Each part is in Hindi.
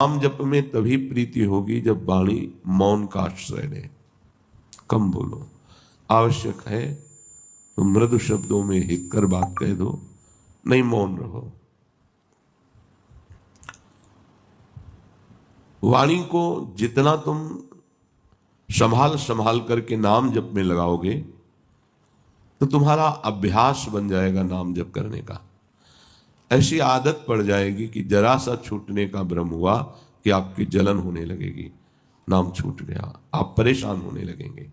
नाम जप में तभी प्रीति होगी जब वाणी मौन का आश्रय ले, कम बोलो। आवश्यक है तो मृदु शब्दों में हित कर बात कह दो, नहीं मौन रहो। वाणी को जितना तुम संभाल संभाल करके नाम जप में लगाओगे तो तुम्हारा अभ्यास बन जाएगा नाम जप करने का। ऐसी आदत पड़ जाएगी कि जरा सा छूटने का भ्रम हुआ कि आपकी जलन होने लगेगी, नाम छूट गया, आप परेशान होने लगेंगे।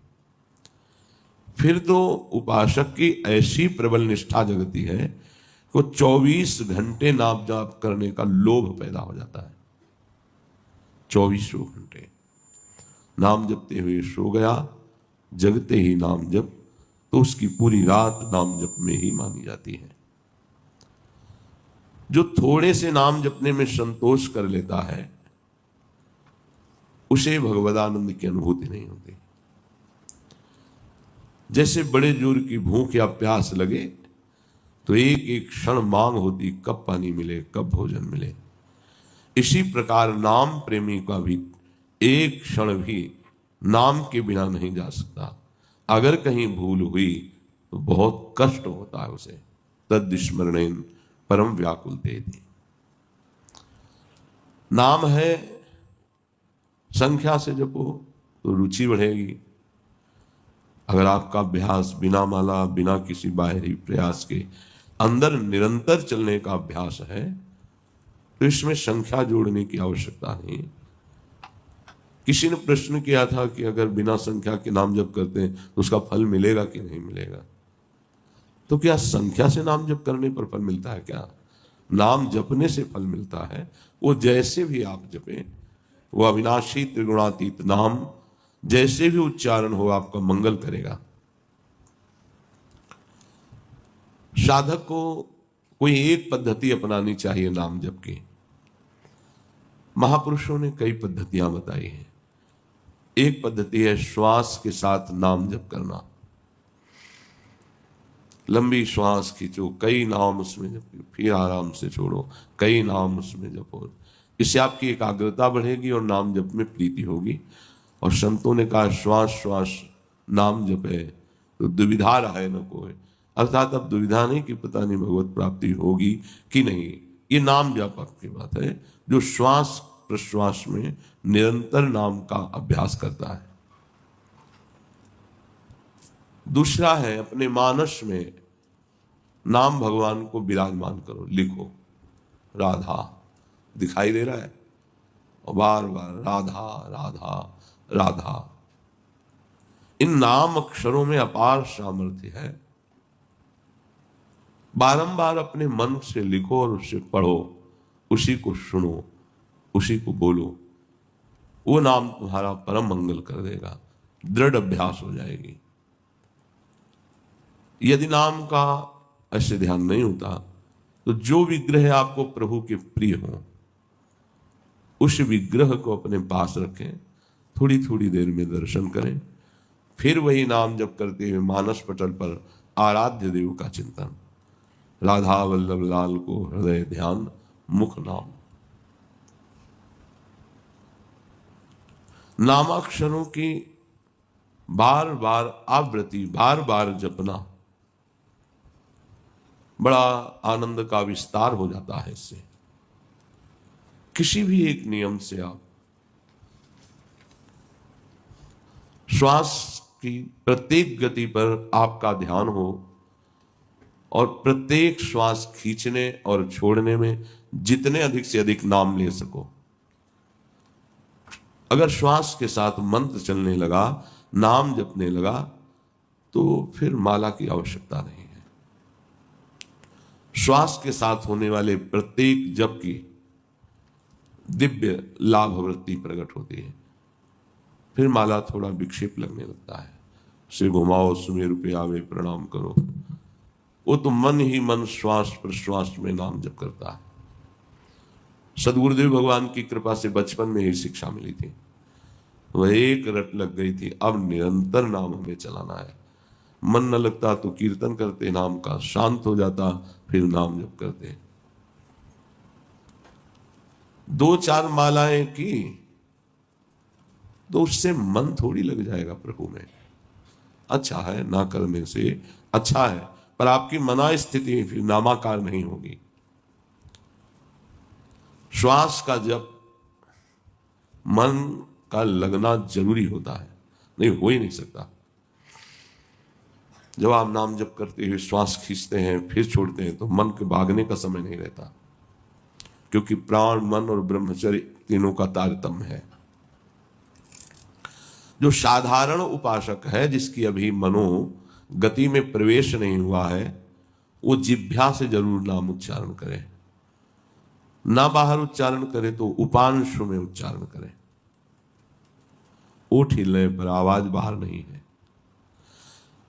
फिर तो उपासक की ऐसी प्रबल निष्ठा जगती है कि 24 घंटे नाम जाप करने का लोभ पैदा हो जाता है। 24 घंटे नाम जपते हुए सो गया, जगते ही नाम जप, तो उसकी पूरी रात नाम जप में ही मानी जाती है। जो थोड़े से नाम जपने में संतोष कर लेता है उसे भगवदानंद की अनुभूति नहीं होती। जैसे बड़े जोर की भूख या प्यास लगे तो एक एक क्षण मांग होती, कब पानी मिले, कब भोजन मिले। इसी प्रकार नाम प्रेमी का भी एक क्षण भी नाम के बिना नहीं जा सकता। अगर कहीं भूल हुई तो बहुत कष्ट होता है उसे। तद स्मरणेन परम व्याकुल देती। नाम है, संख्या से जपो तो रुचि बढ़ेगी। अगर आपका अभ्यास बिना माला, बिना किसी बाहरी प्रयास के अंदर निरंतर चलने का अभ्यास है तो इसमें संख्या जोड़ने की आवश्यकता नहीं। किसी ने प्रश्न किया था कि अगर बिना संख्या के नाम जप करते हैं तो उसका फल मिलेगा कि नहीं मिलेगा। तो क्या संख्या से नाम जप करने पर फल मिलता है? क्या नाम जपने से फल मिलता है। वो जैसे भी आप जपें, वो अविनाशी त्रिगुणातीत नाम जैसे भी उच्चारण हो आपका मंगल करेगा। साधक को कोई एक पद्धति अपनानी चाहिए नाम जप की। महापुरुषों ने कई पद्धतियां बताई हैं। एक पद्धति है श्वास के साथ नाम जप करना। लंबी श्वास खींचो, कई नाम उसमें जपो, फिर आराम से छोड़ो, कई नाम उसमें जपो। इससे आपकी एकाग्रता बढ़ेगी और नाम जप में प्रीति होगी। और संतों ने कहा श्वास श्वास नाम जपे तो दुविधा रहे न कोई। अर्थात अब दुविधा नहीं कि पता नहीं भगवत प्राप्ति होगी कि नहीं। ये नाम व्यापक की बात है जो श्वास प्रश्वास में निरंतर नाम का अभ्यास करता है। दूसरा है अपने मानस में नाम भगवान को विराजमान करो, लिखो। राधा दिखाई दे रहा है और बार बार राधा राधा राधा। इन नाम अक्षरों में अपार सामर्थ्य है। बारंबार अपने मन से लिखो और उसे पढ़ो, उसी को सुनो, उसी को बोलो। वो नाम तुम्हारा परम मंगल कर देगा, दृढ़ अभ्यास हो जाएगी। यदि नाम का ऐसे ध्यान नहीं होता तो जो विग्रह आपको प्रभु के प्रिय हो उस विग्रह को अपने पास रखें, थोड़ी थोड़ी देर में दर्शन करें, फिर वही नाम जप करते हुए मानस पटल पर आराध्य देव का चिंतन। राधा वल्लभ लाल को हृदय ध्यान, मुख नाम। नामाक्षरों की बार बार आवृत्ति, बार बार जपना, बड़ा आनंद का विस्तार हो जाता है इससे। किसी भी एक नियम से आप श्वास की प्रत्येक गति पर आपका ध्यान हो और प्रत्येक श्वास खींचने और छोड़ने में जितने अधिक से अधिक नाम ले सको। अगर श्वास के साथ मंत्र चलने लगा, नाम जपने लगा, तो फिर माला की आवश्यकता नहीं है। श्वास के साथ होने वाले प्रत्येक जप की दिव्य लाभ वृत्ति प्रकट होती है। फिर माला थोड़ा विक्षेप लगने लगता है। उसे घुमाओ, सुमेरु पे आवे, प्रणाम करो। वो तो मन ही मन श्वास प्रश्वास में नाम जप करता है। सदगुरुदेव भगवान की कृपा से बचपन में ही शिक्षा मिली थी, वह एक रट लग गई थी। अब निरंतर नाम हमें चलाना है। मन न लगता तो कीर्तन करते नाम का, शांत हो जाता फिर नाम जप करते। दो चार मालाएं की तो उससे मन थोड़ी लग जाएगा प्रभु में। अच्छा है ना करने से, अच्छा है, पर आपकी मना स्थिति फिर नामाकार नहीं होगी। श्वास का जप मन का लगना जरूरी होता है, नहीं हो ही नहीं सकता। जब आप नाम जप करते हुए श्वास खींचते हैं फिर छोड़ते हैं तो मन के भागने का समय नहीं रहता, क्योंकि प्राण, मन और ब्रह्मचर्य तीनों का तारतम्य है। जो साधारण उपासक है, जिसकी अभी मनो गति में प्रवेश नहीं हुआ है, वो जिह्वा से जरूर नाम उच्चारण करे। ना बाहर उच्चारण करे तो उपांशु में उच्चारण करे। ओठ हिलने पर आवाज बाहर नहीं है।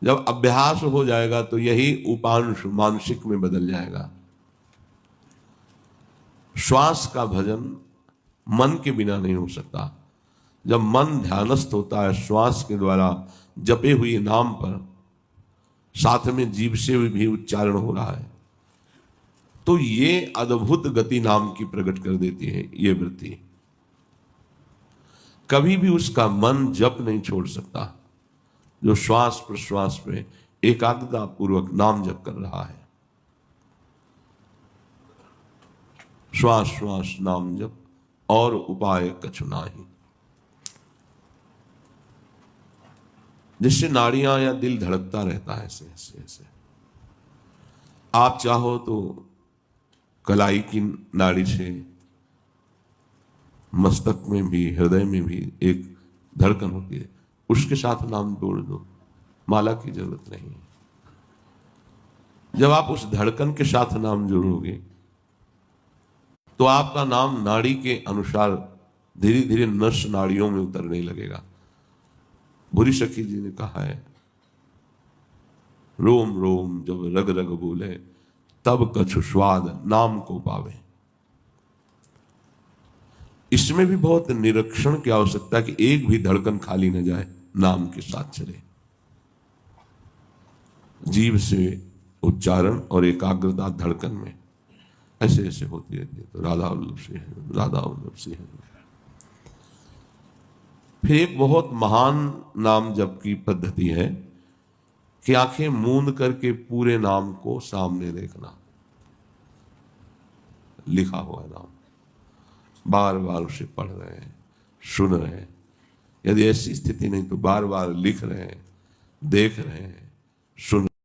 जब अभ्यास हो जाएगा तो यही उपांशु मानसिक में बदल जाएगा। श्वास का भजन मन के बिना नहीं हो सकता। जब मन ध्यानस्थ होता है श्वास के द्वारा जपे हुए नाम पर, साथ में जीभ से भी उच्चारण हो रहा है, तो ये अद्भुत गति नाम की प्रकट कर देती है। ये वृत्ति कभी भी उसका मन जप नहीं छोड़ सकता, जो श्वास प्रश्वास में एकाग्रता पूर्वक नाम जप कर रहा है। श्वास श्वास नाम जप और उपाय कछु नाही। जिससे नाड़ियां या दिल धड़कता रहता है ऐसे ऐसे ऐसे। आप चाहो तो कलाई की नाड़ी से मस्तक में भी, हृदय में भी एक धड़कन होती है, उसके साथ नाम जोड़ दो, माला की जरूरत नहीं। जब आप उस धड़कन के साथ नाम जोड़ोगे तो आपका नाम नाड़ी के अनुसार धीरे धीरे नस नाड़ियों में उतरने लगेगा। बुरी सखी जी ने कहा है, रोम रोम जब रग रग बोले तब कछु स्वाद नाम को पावे। इसमें भी बहुत निरीक्षण की आवश्यकता है कि एक भी धड़कन खाली न जाए, नाम के साथ चले। जीभ से उच्चारण और एकाग्रता धड़कन में ऐसे ऐसे होती रहती है। तो राधा वल्लभ से है, राधा वल्लभ से है। फिर एक बहुत महान नाम जप की पद्धति है कि आंखें मूंद करके पूरे नाम को सामने देखना। लिखा हुआ नाम बार बार उसे पढ़ रहे हैं, सुन रहे हैं। यदि ऐसी स्थिति नहीं तो बार बार लिख रहे हैं, देख रहे हैं, सुन